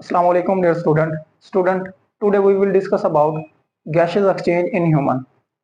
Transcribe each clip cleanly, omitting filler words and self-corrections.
Assalamu alaikum dear student today we will discuss about gaseous exchange in human।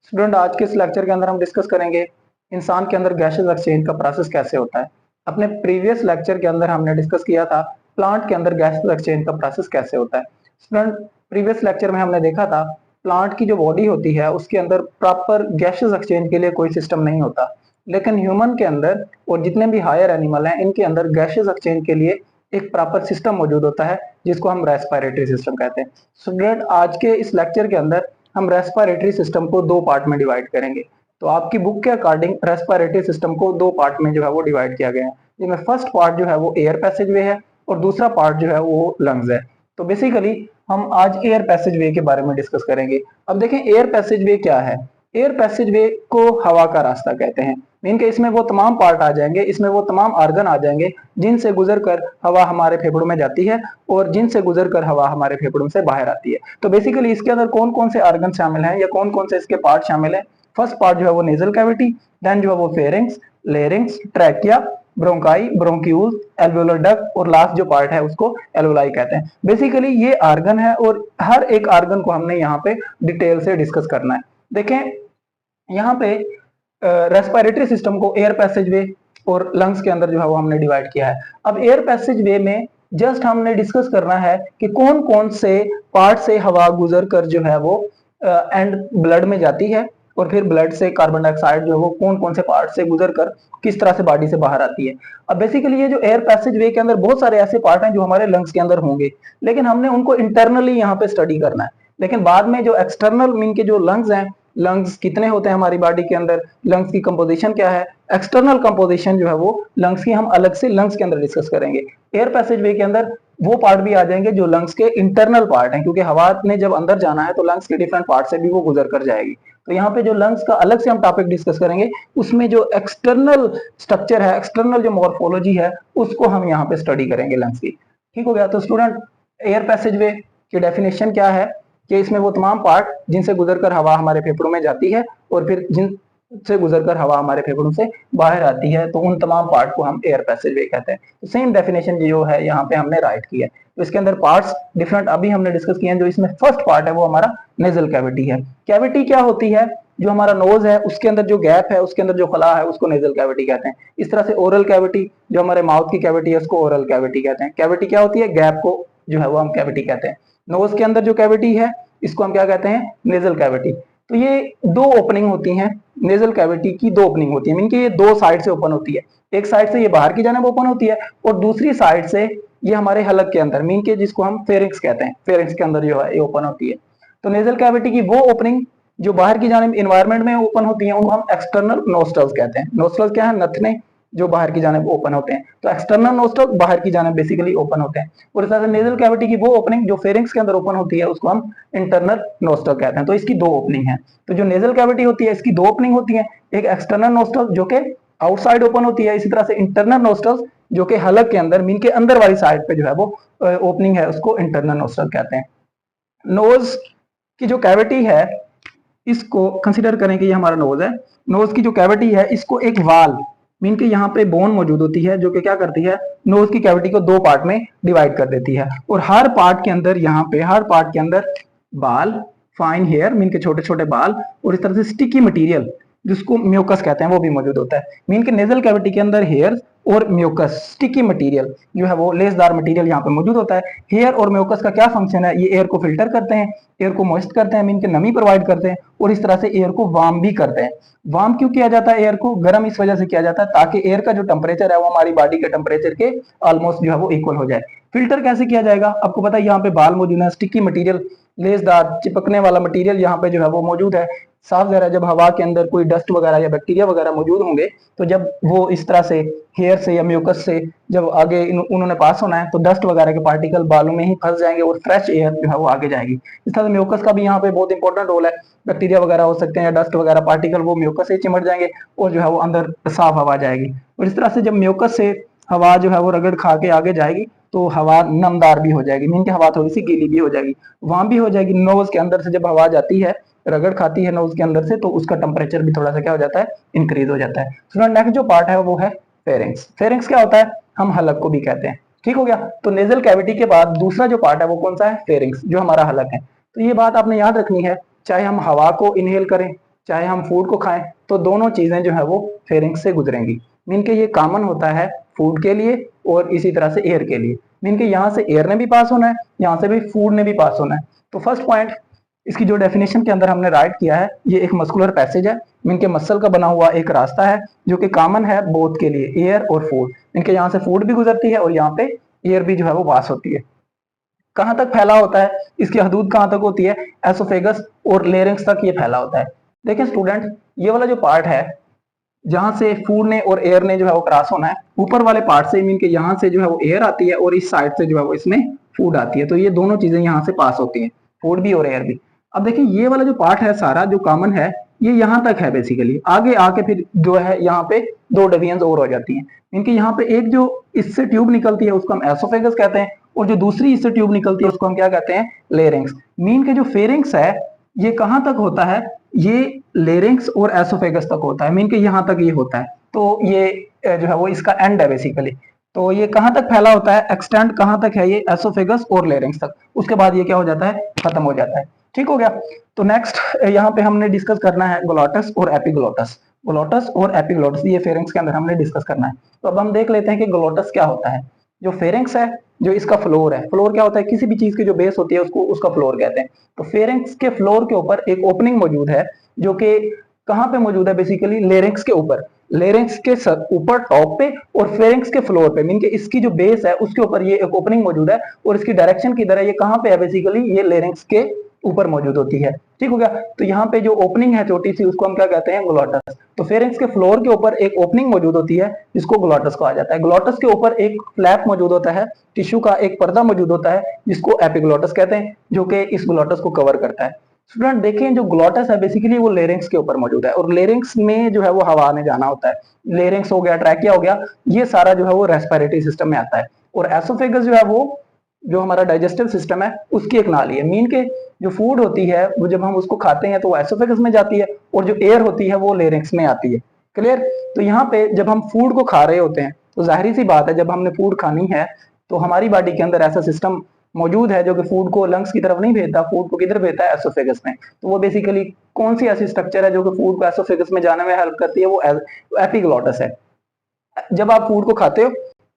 Student आज के इस lecture के अंदर हम डिस्कस करेंगे इंसान के अंदर गैसेस एक्सचेंज का प्रोसेस कैसे होता है। अपने प्रीवियस लेक्चर के अंदर हमने डिस्कस किया था प्लांट के अंदर गैसेस एक्सचेंज का प्रोसेस कैसे होता है। स्टूडेंट प्रीवियस लेक्चर में हमने देखा था प्लांट की जो बॉडी होती है उसके अंदर प्रॉपर गैसेस एक्सचेंज के लिए कोई सिस्टम नहीं होता, लेकिन ह्यूमन के अंदर और जितने भी हायर एनिमल हैं इनके अंदर गैसेस एक्सचेंज के लिए एक प्रॉपर सिस्टम मौजूद होता है जिसको हम रेस्पिरेटरी सिस्टम कहते हैं। स्टूडेंट आज के इस लेक्चर के अंदर हम रेस्पिरेटरी सिस्टम को दो पार्ट में डिवाइड करेंगे। तो आपकी बुक के अकॉर्डिंग रेस्पिरेटरी सिस्टम को दो पार्ट में जो है वो डिवाइड किया गया है, जिसमें फर्स्ट पार्ट जो है वो एयर पैसेज वे है और दूसरा पार्ट जो है वो लंग्स है। तो बेसिकली हम आज एयर पैसेज वे के बारे में डिस्कस करेंगे। अब देखें एयर पैसेज वे क्या है। एयर पैसेज वे को हवा का रास्ता कहते हैं। मीन के इसमें वो तमाम पार्ट आ जाएंगे, इसमें वो तमाम आर्गन आ जाएंगे जिनसे गुजर कर हवा हमारे फेफड़ों में जाती है और जिनसे गुजर कर हवा हमारे फेफड़ों से बाहर आती है। तो बेसिकली इसके अंदर कौन कौन से आर्गन शामिल हैं या कौन कौन से इसके पार्ट शामिल हैं। फर्स्ट पार्ट जो है वो नेजल कैविटी, देन जो है वो pharynx, larynx, trachea, bronchi, bronchiole, एल्वेओलर duct और लास्ट जो पार्ट है उसको एल्वेलाई कहते हैं। बेसिकली ये आर्गन है और हर एक आर्गन को हमने यहाँ पे डिटेल से डिस्कस करना है। देखें यहाँ पे रेस्पिरेटरी सिस्टम को एयर पैसेज वे और लंग्स के अंदर जो है वो हमने डिवाइड किया है। अब एयर पैसेज वे में जस्ट हमने डिस्कस करना है कि कौन कौन से पार्ट से हवा गुजर कर जो है वो एंड ब्लड में जाती है और फिर ब्लड से कार्बन डाइऑक्साइड जो है वो कौन कौन से पार्ट से गुजर कर किस तरह से बॉडी से बाहर आती है। अब बेसिकली ये जो एयर पैसेज वे के अंदर बहुत सारे ऐसे पार्ट हैं जो हमारे लंग्स के अंदर होंगे, लेकिन हमने उनको इंटरनली यहाँ पे स्टडी करना है। लेकिन बाद में जो एक्सटर्नल मीन के जो लंग्स हैं, लंग्स कितने होते हैं हमारी बॉडी के अंदर, लंग्स की कंपोजिशन क्या है, एक्सटर्नल कंपोजिशन जो है वो लंग्स की हम अलग से लंग्स के अंदर डिस्कस करेंगे। एयर पैसेज वे के अंदर वो पार्ट भी आ जाएंगे जो लंग्स के इंटरनल पार्ट हैं, क्योंकि हवा ने जब अंदर जाना है तो लंग्स के डिफरेंट पार्ट से भी वो गुजर कर जाएगी। तो यहाँ पे जो लंग्स का अलग से हम टॉपिक डिस्कस करेंगे, उसमें जो एक्सटर्नल स्ट्रक्चर है, एक्सटर्नल जो मॉर्फोलॉजी है उसको हम यहाँ पे स्टडी करेंगे लंग्स की। ठीक हो गया। तो स्टूडेंट एयर पैसेज वे की डेफिनेशन क्या है कि इसमें वो तमाम पार्ट जिनसे गुजरकर हवा हमारे फेफड़ों में जाती है और फिर जिनसे गुजरकर हवा हमारे फेफड़ों से बाहर आती है, तो उन तमाम पार्ट को हम एयर पैसेज वे कहते हैं। तो सेम डेफिनेशन जो है यहाँ पे हमने राइट किया है। तो इसके अंदर पार्ट्स डिफरेंट अभी हमने डिस्कस किए हैं। जो इसमें फर्स्ट पार्ट है वो हमारा नेजल कैविटी है। कैविटी क्या होती है, जो हमारा नोज है उसके अंदर जो गैप है, उसके अंदर जो खला है उसको नेजल कैविटी कहते हैं। इस तरह से ओरल कैविटी, जो हमारे माउथ की कैविटी है उसको ओरल कैविटी कहते हैं। कैविटी क्या होती है, गैप को जो है वो हम कैविटी कहते हैं। नोज के अंदर जो कैविटी है इसको हम क्या कहते हैं, नेजल कैविटी। तो ये दो ओपनिंग होती हैं, नेजल कैविटी की दो ओपनिंग होती है, मीन कि ये दो साइड से ओपन होती है। एक साइड से ये बाहर की जानिब ओपन होती है और दूसरी साइड से ये हमारे हलक के अंदर, मीन के जिसको हम फेरिंक्स कहते हैं, फेरिंक्स के अंदर जो है ये ओपन होती है। तो नेजल कैविटी की वो ओपनिंग जो बाहर की जानिब इन्वायरमेंट में ओपन होती है उनको हम एक्सटर्नल नोस्ट्रल्स कहते हैं। नोस्ट्रल्स क्या है, नथने जो बाहर की जानिब ओपन होते हैं। तो एक्सटर्नल नोस्ट्रल बाहर की जानिब बेसिकली ओपन होते हैं। और इस तरह से नेजल कैविटी की वो ओपनिंग जो फेरिंक्स के अंदर ओपन होती है उसको हम इंटरनल नोस्ट्रल कहते हैं। तो इसकी दो ओपनिंग है। तो जो नेजल कैविटी होती है इसकी दो ओपनिंग होती है, एक एक्सटर्नल नोस्ट्रल जो कि आउटसाइड ओपन होती है, इसी तरह से इंटरनल नोस्ट्रल जो कि हलक के अंदर मीन के अंदर वाली साइड पे जो है वो ओपनिंग है उसको इंटरनल नोस्ट्रल कहते हैं। नोज की जो कैविटी है इसको कंसीडर करें कि ये हमारा नोज है। नोज की जो कैविटी है इसको एक वाल मीन के यहाँ पे बोन मौजूद होती है जो कि क्या करती है, नोज की कैविटी को दो पार्ट में डिवाइड कर देती है। और हर पार्ट के अंदर यहाँ पे हर पार्ट के अंदर बाल, फाइन हेयर मीन के छोटे छोटे बाल और इस तरह से स्टिकी मटेरियल जिसको म्यूकस कहते हैं वो भी मौजूद होता है। मीन के नेजल कैविटी के अंदर हेयर और म्यूकस स्टिकी मटेरियल जो है वो लेसदार मटेरियल यहाँ पे मौजूद होता है। हेयर और म्यूकस का क्या फंक्शन है, ये एयर को फिल्टर करते हैं, एयर को मॉइस्ट करते हैं, मीन के नमी प्रोवाइड करते हैं और इस तरह से एयर को वार्म भी करते हैं। वार्म क्यों किया जाता है, एयर को गर्म इस वजह से किया जाता है ताकि एयर का जो टेम्परेचर है वो हमारी बॉडी के टेम्परेचर के ऑलमोस्ट जो है वो इक्वल हो जाए। फिल्टर कैसे किया जाएगा, आपको पता है यहाँ पे बाल मौजूद है, स्टिकी मटेरियल लेसदार चिपकने वाला मटेरियल यहाँ पे जो है वो मौजूद है। साफ जरा जब हवा के अंदर कोई डस्ट वगैरह या बैक्टीरिया वगैरह मौजूद होंगे तो जब वो इस तरह से हेयर से या म्यूकस से जब आगे उन्होंने पास होना है तो डस्ट वगैरह के पार्टिकल बालों में ही फंस जाएंगे और फ्रेश एयर जो है वो आगे जाएगी। इस तरह से म्यूकस का भी यहाँ पे बहुत इंपॉर्टेंट रोल है। बैक्टीरिया वगैरह हो सकते हैं या डस्ट वगैरह पार्टिकल वो म्यूकस से चिमट जाएंगे और जो है वो अंदर साफ हवा जाएगी। और इस तरह से जब म्यूकस से हवा जो है वो रगड़ खा के आगे जाएगी तो हवा नमदार भी हो जाएगी, मीन की हवा थोड़ी सी गीली भी हो जाएगी, वहां भी हो जाएगी। नोज के अंदर से जब हवा जाती है, रगड़ खाती है नोज के अंदर से, तो उसका टेम्परेचर भी थोड़ा सा क्या हो जाता है, इंक्रीज हो जाता है। नेक्स्ट जो पार्ट है वो है फेरिंग्स। फेरिंग्स क्या होता है, हम हलक को भी कहते हैं। ठीक हो गया। तो नेजल कैविटी के बाद दूसरा जो पार्ट है वो कौन सा है, फेरिंग्स, जो हमारा हलक है। तो ये बात आपने याद रखनी है, चाहे हम हवा को इनहेल करें चाहे हम फूड को खाएं, तो दोनों चीजें जो है वो फेरिंग्स से गुजरेंगी। मीन के ये कॉमन होता है फूड के लिए और इसी तरह से एयर के लिए। मीन के यहाँ से एयर ने भी पास होना है, यहाँ से भी फूड ने भी पास होना है। तो फर्स्ट पॉइंट इसकी जो डेफिनेशन के अंदर हमने राइट किया है, ये एक मस्कुलर पैसेज है, मीन के मसल का बना हुआ एक रास्ता है जो कि कॉमन है बोथ के लिए, एयर और फूड। इनके यहाँ से फूड भी गुजरती है और यहाँ पे एयर भी जो है वो पास होती है। कहां तक फैला होता है, इसकी हदूद कहां तक होती है, एसोफेगस और लेरिंक्स तक ये फैला होता है। देखें स्टूडेंट, ये वाला जो पार्ट है जहां से फूड ने और एयर ने जो है वो क्रॉस होना है, ऊपर वाले पार्ट से मीन के यहाँ से जो है वो एयर आती है और इस साइड से जो है वो इसमें फूड आती है। तो ये दोनों चीजें यहाँ से पास होती हैं, फूड भी और एयर भी। अब देखिए ये वाला जो पार्ट है सारा जो कॉमन है, ये यहाँ तक है बेसिकली। आगे आके फिर जो है यहाँ पे दो डिवीजन और हो जाती हैं। इनके यहाँ पे एक जो इससे ट्यूब निकलती है उसको हम एसोफेगस कहते हैं, और जो दूसरी इससे ट्यूब निकलती है उसको हम क्या कहते हैं, लेरिंक्स। मीन के जो फेरिंग्स है ये कहां तक होता है, ये लेरिंक्स और एसोफेगस तक होता है। मीन के यहाँ तक ये होता है। तो ये जो है वो इसका एंड है बेसिकली। तो ये कहां तक फैला होता है, एक्सटेंड कहां तक है, ये एसोफेगस और लेरिंक्स तक। उसके बाद ये क्या हो जाता है, खत्म हो जाता है। ठीक हो गया। तो नेक्स्ट यहाँ पे हमने डिस्कस करना है ग्लोटस और एपिग्लोटस। ग्लोटस और एपिग्लोटस ये फेरिंग्स के अंदर हमने डिस्कस करना है। तो अब हम देख लेते हैं कि ग्लोटस क्या होता है। जो फेरिंग्स है, जो इसका फ्लोर है, फ्लोर क्या होता है, किसी भी चीज की जो बेस होती है उसको उसका फ्लोर कहते हैं। तो फेरिंग्स के फ्लोर के ऊपर एक ओपनिंग मौजूद है जो कि कहां पे मौजूद है, बेसिकली लेरिंक्स के ऊपर। लेरिंक्स के ऊपर टॉप पे और फेरिंग्स के फ्लोर पे, मीन के इसकी जो बेस है उसके ऊपर ये एक ओपनिंग मौजूद है और इसकी डायरेक्शन की तरह ये कहां पे है, बेसिकली ये लेरिंक्स के ऊपर मौजूद होती है। ठीक हो गया। तो यहाँ पे जो ओपनिंग है छोटी सी उसको हम क्या कहते हैं, ग्लोटस। तो फेरिंग्स के फ्लोर के ऊपर एक ओपनिंग मौजूद होती है जिसको ग्लोटस कहा जाता है। ग्लोटस के ऊपर एक फ्लैप मौजूद होता है, टिश्यू का एक पर्दा मौजूद होता है जिसको एपिग्लोटस कहते हैं, जो कि इस ग्लोटस को कवर करता है। स्टूडेंट देखें जो ग्लोटस है बेसिकली वो लेरिंक्स के ऊपर मौजूद है और लेरिंक्स में जो है वो हवा आने जाना होता है। लेरिंक्स हो गया, ट्रैकिया हो गया, ये सारा जो है वो रेस्पिरेटरी सिस्टम में आता है। और एसोफेगस जो है वो जो हमारा डाइजेस्टिव सिस्टम है उसकी एक नाली है। मीन के जो फूड होती है वो जब हम उसको खाते हैं तो वो एसोफेगस में जाती है और जो एयर होती है वो लेरिंक्स में आती है। क्लियर। तो यहाँ पे जब हम फूड को खा रहे होते हैं तो जाहिर सी बात है जब हमने फूड खानी है तो हमारी बॉडी के अंदर ऐसा सिस्टम मौजूद है जो कि फूड को लंग्स की तरफ नहीं भेजता, फूड को किधर भेजता है, एसोफेगस में। तो वो बेसिकली कौन सी ऐसी स्ट्रक्चर है जो कि फूड को एसोफेगस में जाने में हेल्प करती है, वो एपिग्लोटस है। जब आप फूड को खाते हो,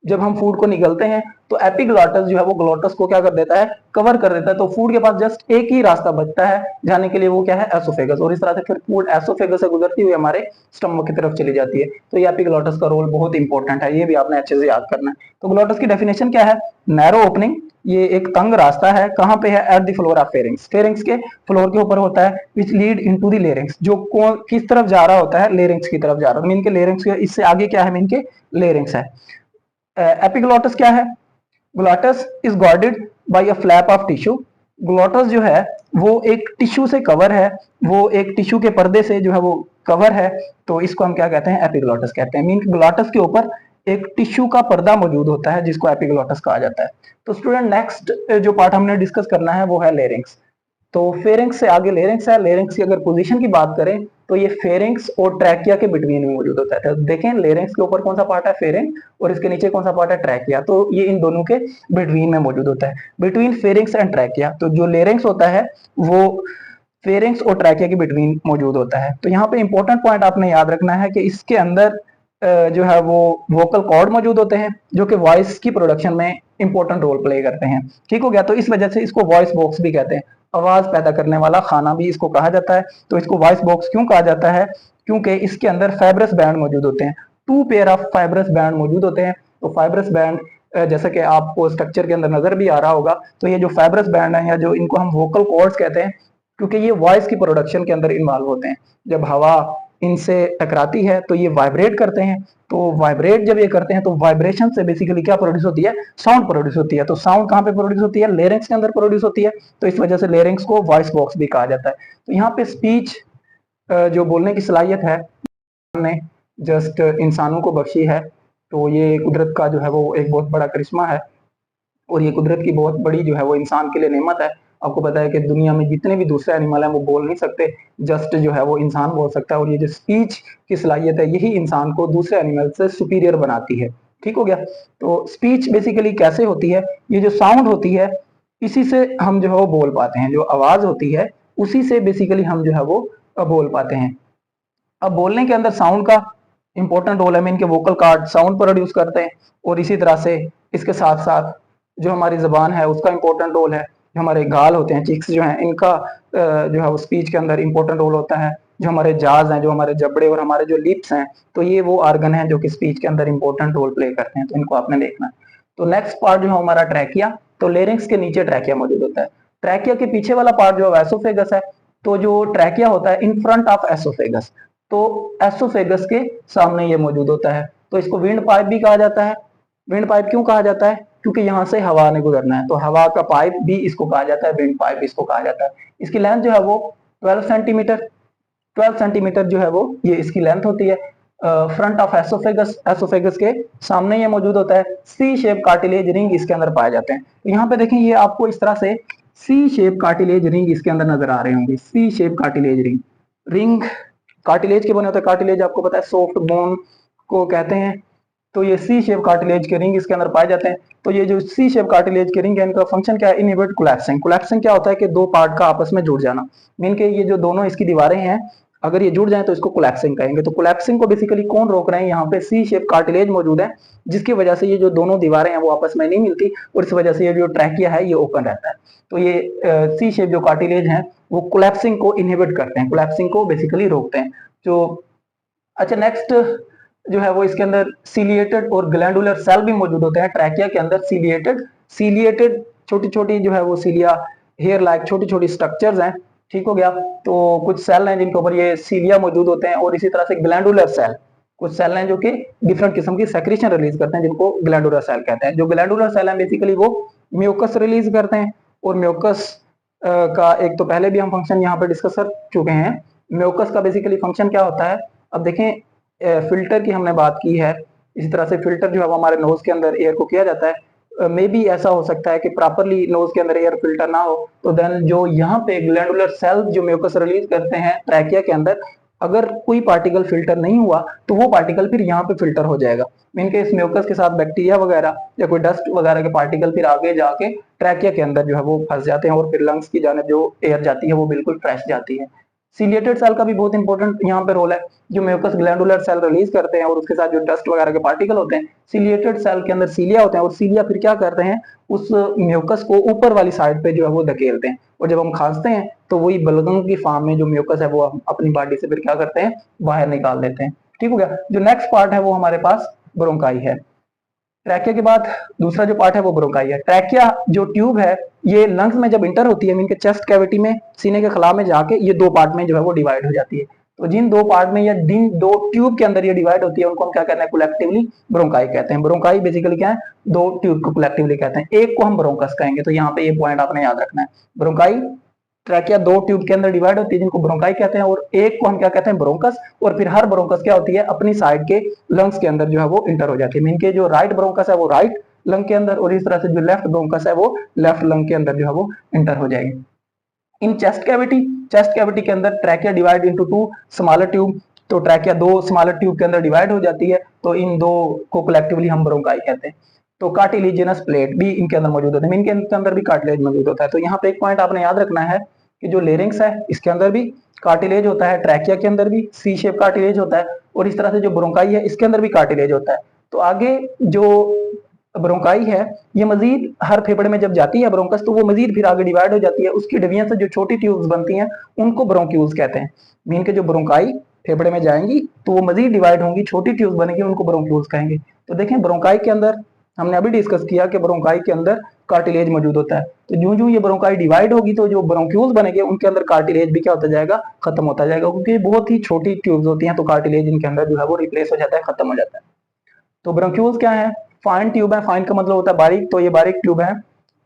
जब हम फूड को निगलते हैं तो एपिग्लोटस जो है वो ग्लोटस को क्या कर देता है, कवर कर देता है। तो फूड के पास जस्ट एक ही रास्ता बचता है जाने के लिए, वो क्या है, एसोफेगस। और इस तरह से फिर फूड एसोफेगस से गुजरती हुई हमारे स्टमक की तरफ चली जाती है। तो ये एपिग्लोटस का रोल बहुत इंपॉर्टेंट है, ये भी आपने अच्छे से याद करना है। तो ग्लोटस की डेफिनेशन क्या है, नैरो ओपनिंग, ये एक तंग रास्ता है, कहां पे है, at the floor of pharynx. Pharynx के फ्लोर के ऊपर होता है, which lead into the larynx, जो किस तरफ जा रहा होता है, लेरिंग्स की तरफ जा रहा है। मीन के लेरिंग्स के इससे आगे क्या है, मीन के लेरिंग्स है। एपिग्लोटस क्या है, glottis is guarded by a flap of tissue. Glottis जो है वो एक टिश्यू से कवर है, वो एक टिश्यू के पर्दे से जो है वो कवर है। तो इसको हम क्या कहते हैं, एपिग्लोटस कहते हैं। मीन ग्लोटस के ऊपर एक टिश्यू का पर्दा मौजूद होता है जिसको एपिग्लोटस कहा जाता है। तो स्टूडेंट नेक्स्ट जो पार्ट हमने डिस्कस करना है वो है लेरिंग्स। तो फेरिंग्स से आगे लेरिंग्स है। लेरिंग्स की अगर पोजीशन की बात करें तो ये फेरिंग्स और ट्रैकिया के बिटवीन में मौजूद होता है। तो देखें लेरिंग्स के ऊपर कौन सा पार्ट है, फेरिंग, और इसके नीचे कौन सा पार्ट है, ट्रैकिया। तो ये इन दोनों के बिटवीन में मौजूद होता है, बिटवीन फेरिंग्स एंड ट्रैकिया। तो जो लेरिंग्स होता है वो फेरिंग्स और ट्रैकिया के बिटवीन मौजूद होता है। तो यहाँ पे इंपॉर्टेंट पॉइंट आपने याद रखना है कि इसके अंदर जो है वो वोकल कॉर्ड मौजूद होते हैं जो कि वॉइस की प्रोडक्शन में इंपॉर्टेंट रोल प्ले करते हैं। ठीक हो गया। तो इस वजह से इसको वॉइस बॉक्स भी कहते हैं, आवाज पैदा करने वाला खाना भी इसको कहा जाता है। तो इसको वॉइस बॉक्स क्यों कहा जाता है, क्योंकि इसके अंदर फाइब्रस बैंड मौजूद होते हैं, 2 पेयर ऑफ फाइब्रस बैंड मौजूद होते हैं। तो फाइब्रस बैंड जैसा कि आपको स्ट्रक्चर के अंदर नजर भी आ रहा होगा, तो ये जो फाइब्रस बैंड है या जो इनको हम वोकल कॉर्ड्स कहते हैं, क्योंकि ये वॉइस की प्रोडक्शन के अंदर इन्वॉल्व होते हैं। जब हवा इनसे टकराती है तो ये वाइब्रेट करते हैं। तो वाइब्रेट जब ये करते हैं तो वाइब्रेशन से बेसिकली क्या प्रोड्यूस होती है, साउंड प्रोड्यूस होती है। तो साउंड कहाँ पे प्रोड्यूस होती है, लेरिंग्स के अंदर प्रोड्यूस होती है। तो इस वजह से लेरिंग्स को वॉइस बॉक्स भी कहा जाता है। तो यहाँ पे स्पीच जो बोलने की सलाहियत है हमने जस्ट इंसानों को बख्शी है। तो ये कुदरत का जो है वो एक बहुत बड़ा करिश्मा है और ये कुदरत की बहुत बड़ी जो है वो इंसान के लिए नेमत है। आपको पता है कि दुनिया में जितने भी दूसरे एनिमल हैं वो बोल नहीं सकते, जस्ट जो है वो इंसान बोल सकता है। और ये जो स्पीच की सलाहियत है यही इंसान को दूसरे एनिमल से सुपीरियर बनाती है। ठीक हो गया। तो स्पीच बेसिकली कैसे होती है, ये जो साउंड होती है इसी से हम जो है वो बोल पाते हैं, जो आवाज होती है उसी से बेसिकली हम जो है वो बोल पाते हैं। अब बोलने के अंदर साउंड का इंपॉर्टेंट रोल है, मीन के वोकल कार्ड साउंड प्रोड्यूस करते हैं, और इसी तरह से इसके साथ साथ जो हमारी जबान है उसका इंपॉर्टेंट रोल है, जो हमारे गाल होते हैं, चिक्स जो हैं, इनका जो है वो स्पीच के अंदर इंपॉर्टेंट रोल होता है, जो हमारे जाज हैं, जो हमारे जबड़े और हमारे जो लिप्स हैं, तो ये वो आर्गन है जो कि स्पीच के अंदर इंपॉर्टेंट रोल प्ले करते हैं, तो इनको आपने देखना है। तो नेक्स्ट पार्ट जो है हमारा ट्रैकिया, तो लेरिंग्स के नीचे ट्रैकिया मौजूद होता है। ट्रैकिया के पीछे वाला पार्ट जो है एसोफेगस है, तो जो ट्रैकिया होता है इन फ्रंट ऑफ एसोफेगस, तो एसोफेगस के सामने ये मौजूद होता है, तो इसको विंड पाइप भी कहा जाता है। विंड पाइप क्यों कहा जाता है, क्योंकि यहाँ से हवा ने गुजरना है, तो हवा का पाइप भी इसको कहा जाता है, विंड पाइप इसको कहा जाता है। इसकी लेंथ जो है वो 12 सेंटीमीटर 12 सेंटीमीटर जो है वो ये इसकी लेंथ होती है। फ्रंट ऑफ एसोफेगस, एसोफेगस के सामने ये मौजूद होता है। सी शेप कार्टिलेज रिंग इसके अंदर पाए जाते हैं। तो यहाँ पे देखें, ये आपको इस तरह से सी शेप कार्टिलेज रिंग इसके अंदर नजर आ रहे होंगे। C shape cartilage ring, ring cartilage के बने होते हैं। कार्टिलेज आपको पता है सॉफ्ट बोन को कहते हैं, तो ये सी शेप कार्टिलेज के रिंग इसके अंदर पाए जाते हैं। तो ये जो सी शेप कार्टिलेज के रिंग है, इनका फंक्शन क्या है, इनहिबिट कोलैप्सिंग। कोलैप्सिंग क्या होता है कि दो पार्ट का आपस में जुड़ जाना, मीन के ये जो दोनों इसकी दीवारें हैं अगर ये जुड़ जाए तो इसको कोलैप्सिंग कहेंगे। तो कोलैप्सिंग को बेसिकली कौन रोक रहे हैं, यहाँ पे सी शेप कार्टिलेज मौजूद है, जिसकी वजह से ये जो दोनों दीवारें हैं वो आपस में नहीं मिलती, और इस वजह से ये जो ट्रैकिया है ये ओपन रहता है। तो ये सी शेप जो कार्टिलेज है वो कोलैप्सिंग को इनहिबिट करते हैं, कोलैप्सिंग को बेसिकली रोकते हैं। जो अच्छा नेक्स्ट जो है वो इसके अंदर सीलिएटेड और ग्लैंडुलर सेल भी मौजूद होते हैं ट्रैकिया के अंदर। सीलिएटेड छोटी छोटी जो है वो सीलिया हेयर लाइक छोटी छोटी स्ट्रक्चर्स हैं, ठीक हो गया। तो कुछ सेल हैं जिनके ऊपर ये सीलिया मौजूद होते हैं, और इसी तरह से ग्लैंडुलर सेल, कुछ सेल हैं जो कि डिफरेंट किस्म की सेक्रेशन रिलीज करते हैं, जिनको ग्लैंडुलर सेल कहते हैं। जो ग्लैंडुलर सेल हैं बेसिकली वो म्यूकस रिलीज करते हैं, और म्यूकस का एक तो पहले भी हम फंक्शन यहाँ पे डिस्कस कर चुके हैं। म्यूकस का बेसिकली फंक्शन क्या होता है, अब देखें फिल्टर की हमने बात की है, इसी तरह से फिल्टर जो है वो हमारे नोज के अंदर एयर को किया जाता है। मे बी ऐसा हो सकता है कि प्रॉपरली नोज के अंदर एयर फिल्टर ना हो, तो देन जो यहाँ पे ग्लैंडुलर सेल जो म्यूकस रिलीज करते हैं ट्रैकिया के अंदर, अगर कोई पार्टिकल फिल्टर नहीं हुआ तो वो पार्टिकल फिर यहाँ पे फिल्टर हो जाएगा। मीन के इस म्यूकस के साथ बैक्टीरिया वगैरह या कोई डस्ट वगैरह के पार्टिकल फिर आगे जाके ट्रैकिया के अंदर जो है वो फंस जाते हैं, और फिर लंग्स की जाने जो एयर जाती है वो बिल्कुल फ्रेश जाती है। सीलिएटेड सेल का भी बहुत इंपॉर्टेंट यहाँ पे रोल है, जो म्यूकस ग्लैंडुलर सेल रिलीज करते हैं, और उसके साथ जो डस्ट वगैरह के पार्टिकल होते हैं, सीलिएटेड सेल के अंदर सीलिया होते हैं, और सीलिया फिर क्या करते हैं, उस म्यूकस को ऊपर वाली साइड पे जो है वो धकेलते हैं, और जब हम खांसते हैं तो वही बलगम की फॉर्म में जो म्यूकस है वो हम अपनी बॉडी से फिर क्या करते हैं, बाहर निकाल देते हैं। ठीक हो गया। जो नेक्स्ट पार्ट है वो हमारे पास ब्रोंकाई है। ट्रैकिया के बाद दूसरा जो पार्ट है वो ब्रोंकाई है। ट्रैकिया जो ट्यूब है ये लंग्स में जब इंटर होती है, मीन के चेस्ट कैविटी में, सीने के खला में जाके ये दो पार्ट में जो है वो डिवाइड हो जाती है। तो जिन दो पार्ट में या जिन दो ट्यूब के अंदर ये डिवाइड होती है उनको हम क्या कहते हैं, कलेक्टिवली ब्रोंकाई कहते हैं। ब्रोंकाई बेसिकली क्या है, दो ट्यूब को कलेक्टिवली कहते हैं। एक को हम ब्रोंकस कहेंगे, तो यहाँ पे ये पॉइंट आपने याद रखना है। ब्रोंकाई ट्रैकिया दो ट्यूब के अंदर डिवाइड होती है जिनको ब्रोंकाई कहते हैं, और एक को हम क्या कहते हैं, ब्रोंकस। और फिर हर ब्रोंकस क्या होती है, अपनी साइड के लंग्स के अंदर जो है वो इंटर हो जाती है। मीन के जो राइट ब्रोंकस है वो राइट लंग के अंदर, और इस तरह से जो लेफ्ट ब्रोंकस है वो लेफ्ट लंग के अंदर जो है वो इंटर हो जाएगी। इन चेस्ट कैविटी के अंदर trachea divide into two smaller tube, तो ट्रैकिया दो स्मॉलर ट्यूब के अंदर डिवाइड हो जाती है, तो इन दो को कलेक्टिवली हम ब्रोंकाई कहते हैं। तो कार्टिलेजिनस प्लेट भी इनके अंदर मौजूद होते हैं, इनके अंदर भी कार्टिलेज मौजूद होता है। तो यहाँ पे एक पॉइंट आपने याद रखना है कि जो लेरिंग्स है इसके अंदर भी कार्टिलेज होता है, ट्रैकिया के अंदर भी सी शेप कार्टिलेज होता है, और इस तरह से जो ब्रोंकाई है इसके अंदर भी कार्टिलेज होता है। तो आगे जो ब्रोंकाई है ये मजीद हर फेफड़े में जब जाती है ब्रोंकस, तो वो मजीद फिर आगे डिवाइड हो जाती है। उसकी डिवीजन से जो छोटी ट्यूब्स बनती हैं उनको ब्रोंक्यूल्स कहते हैं। मीन के जो ब्रोंकाई फेफड़े में जाएंगी तो वो मजीद डिवाइड होंगी, छोटी ट्यूब्स बनेगी, उनको ब्रोंक्यूल्स कहेंगे। तो देखें ब्रोंकाई के अंदर हमने अभी डिस्कस किया कि ब्रोंकाई के अंदर कार्टिलेज मौजूद होता है। तो जो जो ये ब्रोंकाई डिवाइड होगी तो जो ब्रोंक्यूल्स बनेंगे उनके अंदर कार्टिलेज भी क्या होता जाएगा, खत्म होता जाएगा, क्योंकि बहुत ही छोटी ट्यूब्स होती हैं, तो कार्टिलेज इनके अंदर जो है वो रिप्लेस हो जाता है, खत्म हो जाता है। तो ब्रोंक्यूल्स क्या है, फाइन ट्यूब है। फाइन का मतलब होता है बारीक, तो ये बारीक ट्यूब है।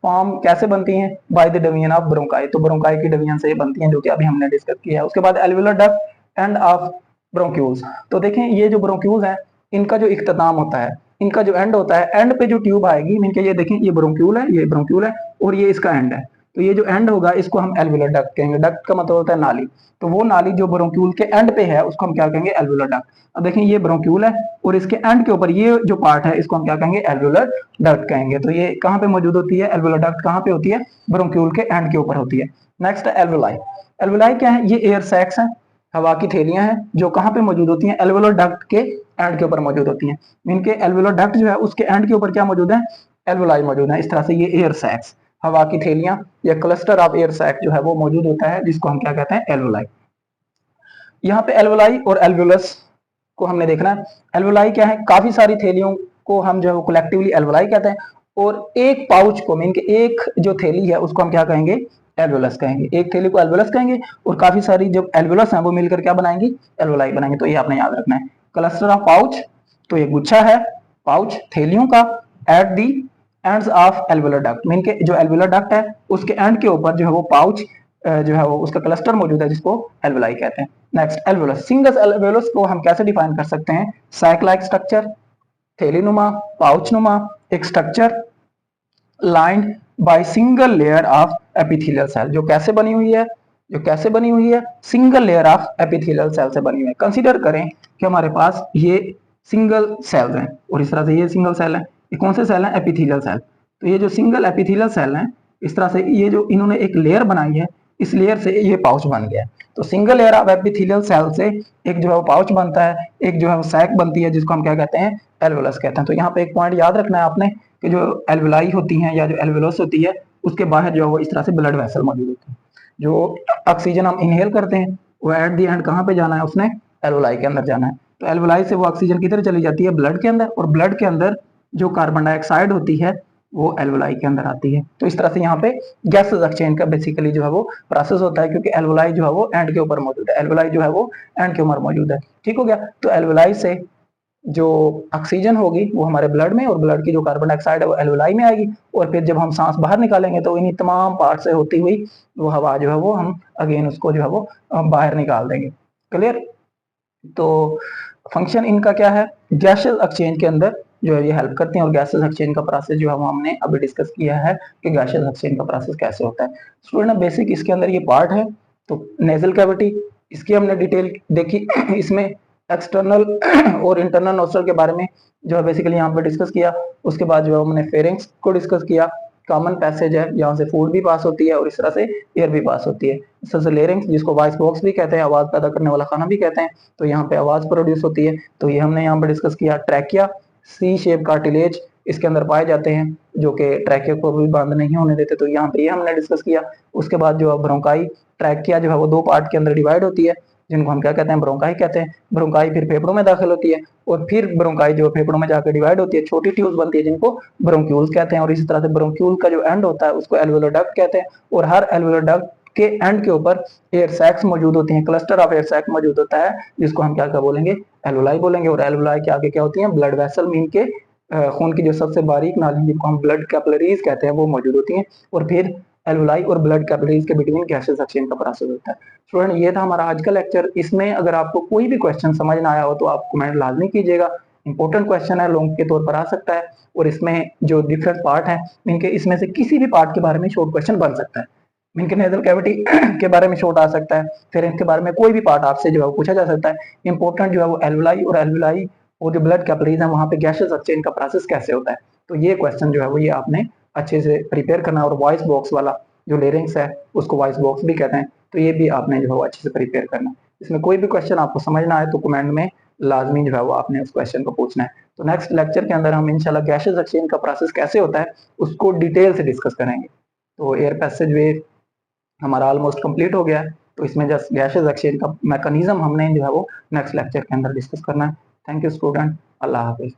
फॉर्म कैसे बनती हैं, by the division of bronchi, तो ब्रोंकाई की डिवीजन से ये बनती हैं, जो कि अभी हमने डिस्कस किया है। उसके बाद alveolar duct end of bronchioles, तो देखें ये जो ब्रोंक्यूल्स है इनका जो इख्तिताम होता है, इनका जो एंड होता है, एंड पे जो ट्यूब आएगी, मीन के ये देखें ये ब्रोंक्यूल है, ये ब्रोंक्यूल है, और ये इसका एंड है। तो ये जो एंड होगा इसको हम एल्वुलर डक्ट कहेंगे। डक्ट का मतलब होता है नाली, तो वो नाली जो ब्रोंक्यूल के एंड पे है उसको हम क्या कहेंगे, एल्वुलर डक्ट। अब देखें ये ब्रोंक्यूल है और इसके एंड के ऊपर ये जो पार्ट है इसको हम क्या कहेंगे, एल्वुलर डक्ट कहेंगे। तो ये कहाँ पे मौजूद होती है, एल्वुलर डक्ट कहाँ पे होती है, ब्रोंक्यूल के एंड के ऊपर होती है। नेक्स्ट है एल्वुलाई। एल्वुलाई क्या है, ये एयर सैक्स है, हवा की थैलियां हैं जो कहाँ पे मौजूद होती हैं, एल्वुलर डक्ट के एंड के ऊपर मौजूद होती हैं। इनके एल्वुलर डक्ट जो है उसके एंड के ऊपर क्या मौजूद है, एल्वुलाई मौजूद है। इस तरह से ये एयर सैक्स, हवा की थैलियां या क्लस्टर ऑफ एयर सैक जो है वो मौजूद होता है, जिसको हम क्या कहते हैं, एल्वुलाई। यहाँ पे एल्वुलाई और एल्वुलस को हमने देखना है। एल्वुलाई क्या है, काफी सारी थैलियों को हम जो है कलेक्टिवली एल्वुलाई कहते हैं, और एक पाउच को मीन के एक जो थैली है उसको हम क्या कहेंगे, एल्वुलस कहेंगे। एक थैली को एल्वुलस कहेंगे और काफी सारी जो एल्वुलस हैं वो मिलकर क्या बनाएंगी, एल्वुलाई बनाएंगे। तो ये आपने याद रखना है। क्लस्टर ऑफ पाउच, तो ये गुच्छा है पाउच थैलियों का, at the ends of alveolar duct, mean के जो एल्वुलर डक्ट है उसके एंड के ऊपर जो है वो पाउच जो है वो उसका क्लस्टर मौजूद है, जिसको एल्वुलाई कहते हैं। नेक्स्ट एल्वुलस। सिंगल एल्वुलस को हम कैसे डिफाइन कर सकते हैं, सैक लाइक स्ट्रक्चर, थैलीनुमा, पाउचनुमा एक structure lined by single layer of epithelial cell, जो कैसे बनी हुई है, जो कैसे बनी हुई है, single layer of epithelial cell से बनी हुई है। कंसीडर करें कि हमारे पास ये सिंगल सेल्स हैं और इस तरह से ये सिंगल सेल है, ये कौन से सेल हैं, एपिथेलियल सेल। तो ये जो सिंगल एपिथेलियल सेल हैं इस तरह से ये जो इन्होंने एक लेयर बनाई है, इस लेयर से ये पाउच बन गया। तो single layer of epithelial cell से एक जो है वो पाउच बनता है, एक जो है वो सैक बनती है, जिसको हम क्या कहते हैं, एल्वुलस कहते हैं। तो यहाँ पे एक पॉइंट याद रखना है आपने कि जो एल्वुलाई होती हैं या जो एल्वुलस होती है उसके बाहर जो है वो इस तरह से ब्लड वेसल मौजूद होते हैं। जो ऑक्सीजन हम इनहेल करते हैं वो एट दी एंड कहाँ पे जाना है, उसने एल्वुलाई के अंदर जाना है। तो एल्वुलाई से वो ऑक्सीजन किधर चली जाती है, ब्लड के अंदर, और ब्लड के अंदर जो कार्बन डाइऑक्साइड होती है वो एल्वुलाई के अंदर आती है। तो इस तरह से यहाँ पे गैसेस एक्सचेंज का बेसिकली जो है वो प्रोसेस होता है, क्योंकि एल्वुलाई जो है वो एंड के ऊपर मौजूद है, एल्वुलाई जो है वो एंड के ऊपर मौजूद है। ठीक हो गया। तो एल्वुलाई से जो ऑक्सीजन होगी वो हमारे ब्लड में, और ब्लड की जो कार्बन डाइऑक्साइड है वो एल्वुलाई में आएगी, और फिर जब हम सांस बाहर निकालेंगे तो इन्हीं तमाम पार्ट से होती हुई वो हवा जो है वो हम अगेन उसको जो है वो बाहर निकाल देंगे। क्लियर। तो फंक्शन इनका क्या है, गैसेस एक्सचेंज के अंदर जो है ये हेल्प करती हैं, और गैसेस एक्सचेंज का प्रोसेस जो है वो हमने अभी डिस्कस किया है कि गैसेस एक्सचेंज का प्रोसेस कैसे होता है। स्टूडेंट बेसिक इसके अंदर ये पार्ट है। तो नेजल कैविटी, इसकी हमने डिटेल देखी इसमें एक्सटर्नल और इंटरनल नोस्ट्रल के बारे में जो है बेसिकली यहाँ पे डिस्कस किया। उसके बाद जो है हमने फेरिंग्स को डिस्कस किया, कॉमन पैसेज है, यहाँ से फूड भी पास होती है और इस तरह से एयर भी पास होती है। इस तरह से लेरिंग्स, जिसको वॉइस बॉक्स भी कहते हैं, आवाज पैदा करने वाला खाना भी कहते हैं, तो यहाँ पे आवाज प्रोड्यूस होती है, तो ये हमने यहाँ पे डिस्कस किया। ट्रैकिया, सी शेप कार्टिलेज इसके अंदर पाए जाते हैं जो कि ट्रैकिया को भी बंद नहीं होने देते, तो यहाँ पे ये हमने डिस्कस किया। उसके बाद जो है ब्रोंकाई, ट्रैकिया जो है वो दो पार्ट के अंदर डिवाइड होती है, जिनको हम क्या कहते हैं, ब्रोंकाई कहते हैं। ब्रोंकाई फिर फेफड़ों में दाखिल होती है, और फिर ब्रोंकाई जो फेफड़ों में जाकर डिवाइड होती है, छोटी ट्यूब्स बनती है जिनको ब्रोंक्यूल्स कहते हैं, और इसी तरह से ब्रोंक्यूल का जो एंड होता है उसको एल्वुलर डक्ट कहते हैं, और हर एल्वुलर डक्ट के एंड के ऊपर एयर सैक्स मौजूद होती हैं, क्लस्टर ऑफ एयर सैक मौजूद होता है, जिसको हम क्या बोलेंगे, एल्वुलाई बोलेंगे। और एल्वुलाई के आगे क्या होती है, ब्लड वेसल मीन के खून की जो सबसे बारीक नाली जिनको हम ब्लड कैपिलरीज कहते हैं वो मौजूद होती हैं, और फिर एल्वुलाई और ब्लड कैपिलरीज के बिटवीन गैसेस एक्सचेंज का प्रोसेस होता है। स्टूडेंट ये था हमारा आज का लेक्चर। इसमें अगर आपको कोई भी क्वेश्चन समझ ना आया हो तो आप कमेंट लाजमी कीजिएगा। इंपॉर्टेंट क्वेश्चन है, लॉन्ग के तौर पर आ सकता है, और इसमें जो डिफरेंट पार्ट है इनके इसमें से किसी भी पार्ट के बारे में शॉर्ट क्वेश्चन बन सकता है। इनके नेजल कैविटी के बारे में शॉर्ट आ सकता है, फिर इनके बारे में कोई भी पार्ट आपसे जो है पूछा जा सकता है। इंपॉर्टेंट जो है वो एल्वुलाई और जो ब्लड कैपिलरीज है वहां पे गैसेस एक्सचेंज का प्रोसेस कैसे होता है, तो ये क्वेश्चन जो है वो ये आपने अच्छे से प्रिपेयर करना है। और वॉइस बॉक्स वाला जो लेरिंग्स है उसको वॉइस बॉक्स भी कहते हैं, तो ये भी आपने जो है वो अच्छे से प्रिपेयर करना है। इसमें कोई भी क्वेश्चन आपको समझ ना आए तो कमेंट में लाजमी जो है वो आपने उस क्वेश्चन को पूछना है। तो नेक्स्ट लेक्चर के अंदर हम इंशाल्लाह गैसेस एक्सचेंज का प्रोसेस कैसे होता है उसको डिटेल से डिस्कस करेंगे। तो एयर पैसेज वे हमारा ऑलमोस्ट कंप्लीट हो गया है, तो इसमें जस्ट गैसेस एक्सचेंज का मैकेनिज्म हमने जो है वो नेक्स्ट लेक्चर के अंदर डिस्कस करना है। Thank you student, Allah Hafiz.